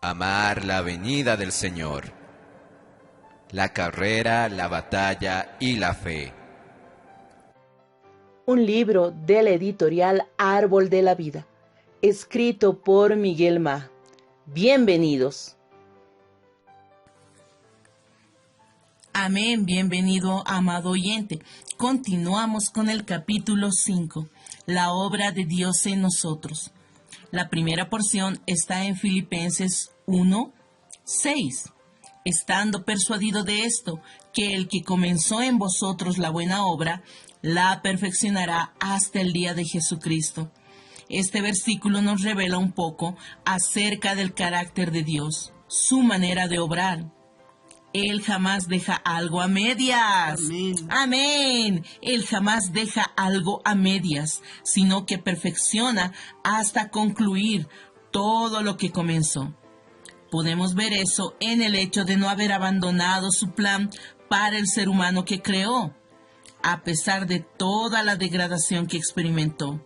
Amar la venida del Señor, la carrera, la batalla y la fe. Un libro de la editorial Árbol de la Vida, escrito por Miguel Ma. Bienvenidos. Amén, bienvenido, amado oyente. Continuamos con el capítulo 5, la obra de Dios en nosotros. La primera porción está en Filipenses 1, 6. Estando persuadido de esto, que el que comenzó en vosotros la buena obra, la perfeccionará hasta el día de Jesucristo. Este versículo nos revela un poco acerca del carácter de Dios, su manera de obrar. Él jamás deja algo a medias. Amén. Amén. Él jamás deja algo a medias, sino que perfecciona hasta concluir todo lo que comenzó. Podemos ver eso en el hecho de no haber abandonado su plan para el ser humano que creó, a pesar de toda la degradación que experimentó.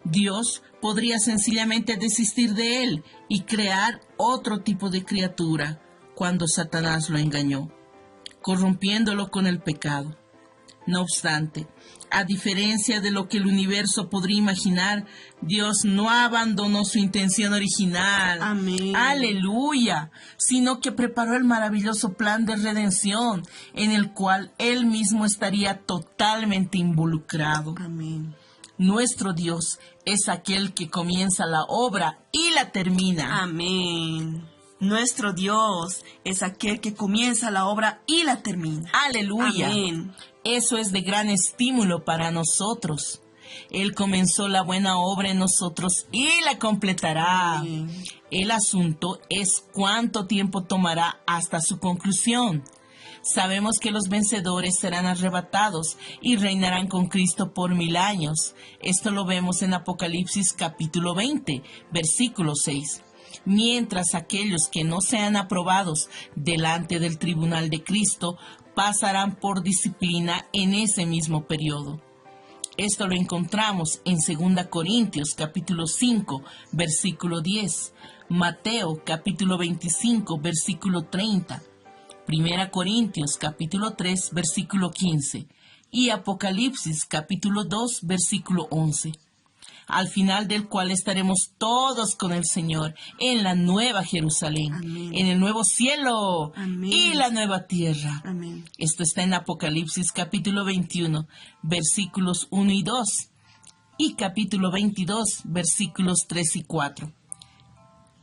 Dios podría sencillamente desistir de él y crear otro tipo de criatura cuando Satanás lo engañó, corrompiéndolo con el pecado. No obstante, a diferencia de lo que el universo podría imaginar, Dios no abandonó su intención original. Amén. ¡Aleluya! Sino que preparó el maravilloso plan de redención en el cual Él mismo estaría totalmente involucrado. Amén. Nuestro Dios es aquel que comienza la obra y la termina. Amén. Nuestro Dios es aquel que comienza la obra y la termina. ¡Aleluya! Amén. Eso es de gran estímulo para nosotros. Él comenzó la buena obra en nosotros y la completará. Amén. El asunto es cuánto tiempo tomará hasta su conclusión. Sabemos que los vencedores serán arrebatados y reinarán con Cristo por 1000 años. Esto lo vemos en Apocalipsis capítulo 20, versículo 6. Mientras aquellos que no sean aprobados delante del tribunal de Cristo pasarán por disciplina en ese mismo periodo. Esto lo encontramos en 2 Corintios capítulo 5, versículo 10, Mateo capítulo 25, versículo 30, 1 Corintios capítulo 3, versículo 15 y Apocalipsis capítulo 2, versículo 11. Al final del cual estaremos todos con el Señor en la nueva Jerusalén, Amén. en el nuevo cielo Amén. y la nueva tierra. Amén. Esto está en Apocalipsis capítulo 21, versículos 1 y 2 y capítulo 22, versículos 3 y 4.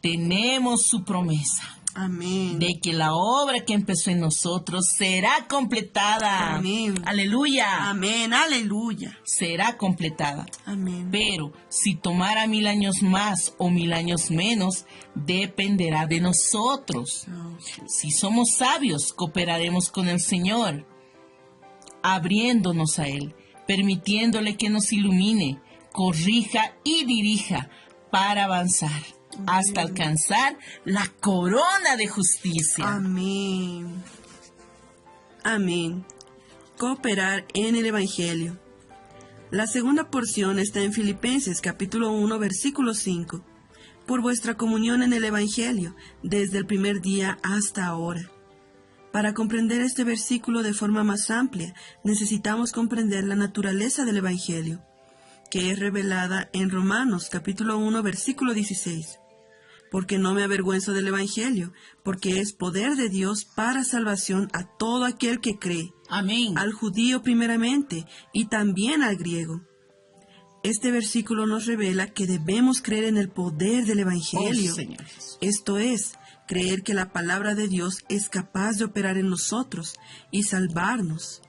Tenemos su promesa Amén. de que la obra que empezó en nosotros será completada. Amén. Aleluya. Amén. Aleluya. Será completada. Amén. Pero si tomara 1000 años más o 1000 años menos, dependerá de nosotros. Oh, Si somos sabios, cooperaremos con el Señor, abriéndonos a Él, permitiéndole que nos ilumine, corrija y dirija para avanzar hasta alcanzar la corona de justicia. Amén. Amén. Cooperar en el Evangelio. La segunda porción está en Filipenses capítulo 1, versículo 5. Por vuestra comunión en el Evangelio, desde el primer día hasta ahora. Para comprender este versículo de forma más amplia, necesitamos comprender la naturaleza del Evangelio, que es revelada en Romanos capítulo 1, versículo 16. Porque no me avergüenzo del Evangelio, porque es poder de Dios para salvación a todo aquel que cree, Amén. al judío primeramente y también al griego. Este versículo nos revela que debemos creer en el poder del Evangelio. Oh, Señor Jesús. Esto es, creer que la palabra de Dios es capaz de operar en nosotros y salvarnos.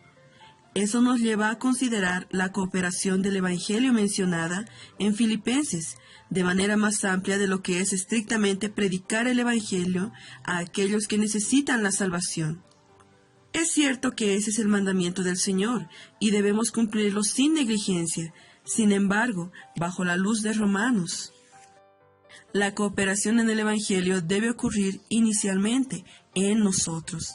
Eso nos lleva a considerar la cooperación del Evangelio mencionada en Filipenses, de manera más amplia de lo que es estrictamente predicar el Evangelio a aquellos que necesitan la salvación. Es cierto que ese es el mandamiento del Señor y debemos cumplirlo sin negligencia. Sin embargo, bajo la luz de Romanos, la cooperación en el Evangelio debe ocurrir inicialmente en nosotros.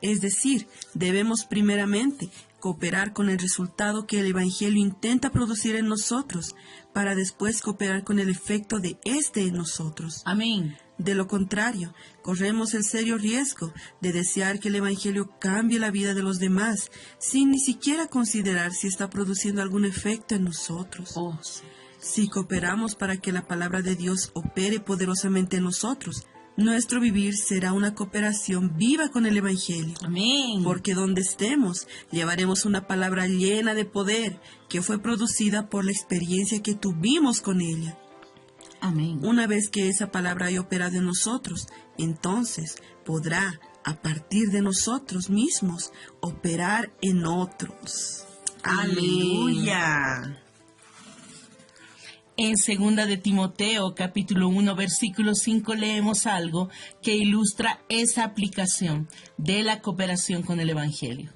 Es decir, debemos primeramente cooperar con el resultado que el Evangelio intenta producir en nosotros, para después cooperar con el efecto de este en nosotros. Amén. De lo contrario, corremos el serio riesgo de desear que el Evangelio cambie la vida de los demás, sin ni siquiera considerar si está produciendo algún efecto en nosotros. Oh, sí. Si cooperamos para que la palabra de Dios opere poderosamente en nosotros, nuestro vivir será una cooperación viva con el Evangelio. Amén. Porque donde estemos, llevaremos una palabra llena de poder que fue producida por la experiencia que tuvimos con ella. Amén. Una vez que esa palabra haya operado en nosotros, entonces podrá, a partir de nosotros mismos, operar en otros. Amén. Aleluya. En 2 de Timoteo, capítulo 1, versículo 5, leemos algo que ilustra esa aplicación de la cooperación con el Evangelio.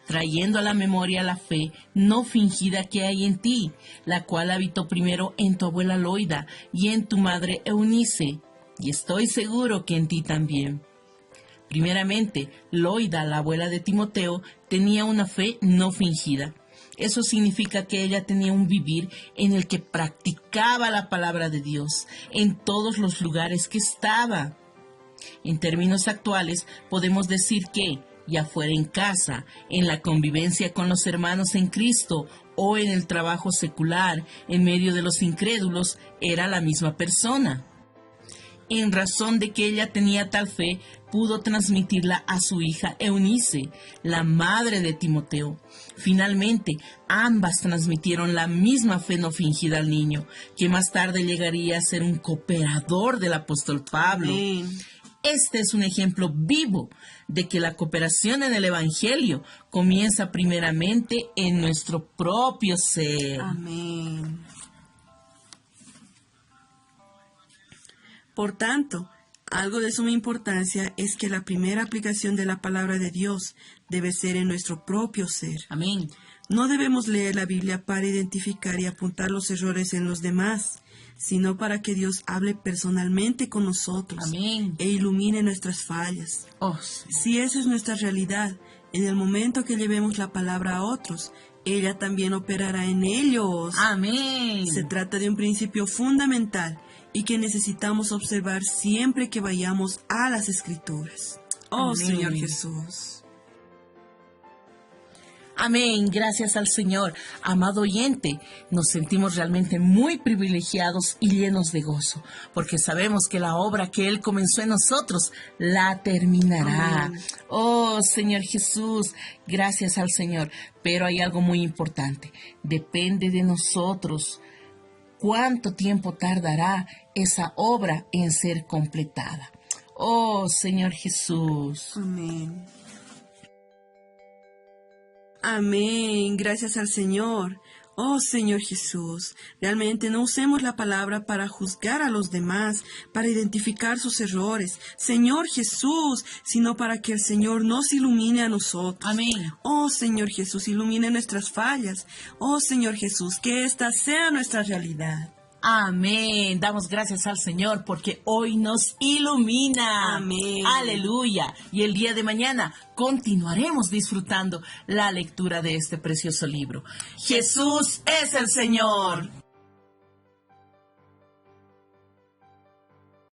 Trayendo a la memoria la fe no fingida que hay en ti, la cual habitó primero en tu abuela Loida y en tu madre Eunice, y estoy seguro que en ti también. Primeramente, Loida, la abuela de Timoteo, tenía una fe no fingida. Eso significa que ella tenía un vivir en el que practicaba la palabra de Dios en todos los lugares que estaba. En términos actuales, podemos decir que, ya fuera en casa, en la convivencia con los hermanos en Cristo o en el trabajo secular, en medio de los incrédulos, era la misma persona. En razón de que ella tenía tal fe, pudo transmitirla a su hija Eunice, la madre de Timoteo. Finalmente, ambas transmitieron la misma fe no fingida al niño, que más tarde llegaría a ser un cooperador del apóstol Pablo. Amén. Este es un ejemplo vivo de que la cooperación en el Evangelio comienza primeramente en nuestro propio ser. Amén. Por tanto, algo de suma importancia es que la primera aplicación de la palabra de Dios debe ser en nuestro propio ser. Amén. No debemos leer la Biblia para identificar y apuntar los errores en los demás, sino para que Dios hable personalmente con nosotros. Amén. E ilumine nuestras fallas. Oh, sí. Si esa es nuestra realidad, en el momento que llevemos la palabra a otros, ella también operará en ellos. Amén. Se trata de un principio fundamental y que necesitamos observar siempre que vayamos a las Escrituras. Oh, Amén. Señor Jesús. Amén, gracias al Señor. Amado oyente, nos sentimos realmente muy privilegiados y llenos de gozo, porque sabemos que la obra que Él comenzó en nosotros la terminará. Amén. Oh, Señor Jesús, gracias al Señor. Pero hay algo muy importante, depende de nosotros. ¿Cuánto tiempo tardará esa obra en ser completada? Oh, Señor Jesús. Amén. Amén. Gracias al Señor. Oh Señor Jesús, realmente no usemos la palabra para juzgar a los demás, para identificar sus errores, Señor Jesús, sino para que el Señor nos ilumine a nosotros. Amén. Oh Señor Jesús, ilumine nuestras fallas. Oh Señor Jesús, que esta sea nuestra realidad. Amén. Damos gracias al Señor porque hoy nos ilumina. Amén. Aleluya. Y el día de mañana continuaremos disfrutando la lectura de este precioso libro. Jesús es el Señor.